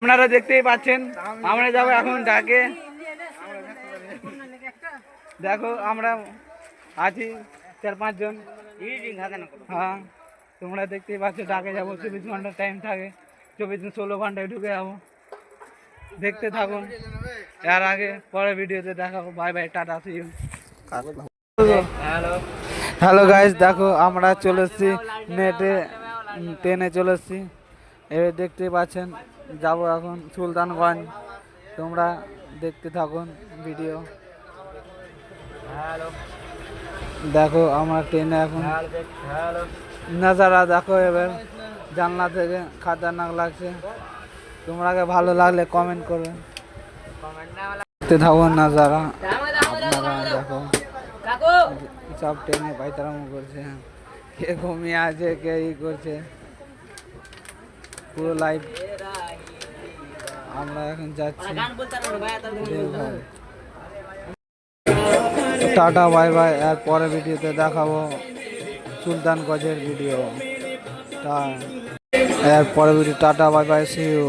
আপনারা দেখতেই পাচ্ছেন আমরা যাবো এখন ডাকে। দেখো আমরা আছি 4-5 জন। হ্যাঁ তোমরা দেখতেই পাচ্ছ ডাকে যাবো, 24 ঘন্টা টাইম থাকে, 16 ঘন্টায় ঢুকে যাবো। দেখতে থাকুন, এর আগে পরে ভিডিওতে দেখাবো। Bye bye, tata, see you. Hello guys, দেখো আমরা চলে এসেছি নেটে, ট্রেনে চলে এসেছি। এবার দেখতে পাচ্ছেন যাবো এখন সুলতানগঞ্জ। তোমরা দেখতে থাকুন ভিডিও। দেখো আমরা ট্রেনে এখন নাজারা দেখো, এবার জানলা থেকে খাতারনাক লাগছে। তোমরাকে ভালো লাগলে কমেন্ট করবে। দেখতে থাকুন নাজারা, আপনারা দেখো সব ট্রেনে পাইতারামো করছে, কে ঘুমিয়ে আছে, কে ই করছে, পুরো লাইভ আমরা এখন যাচ্ছি। টাটা বাই বাই, এর পরে ভিডিওতে দেখাবো সুলতানগঞ্জের ভিডিও। এর পরে video, tata bye bye, see you.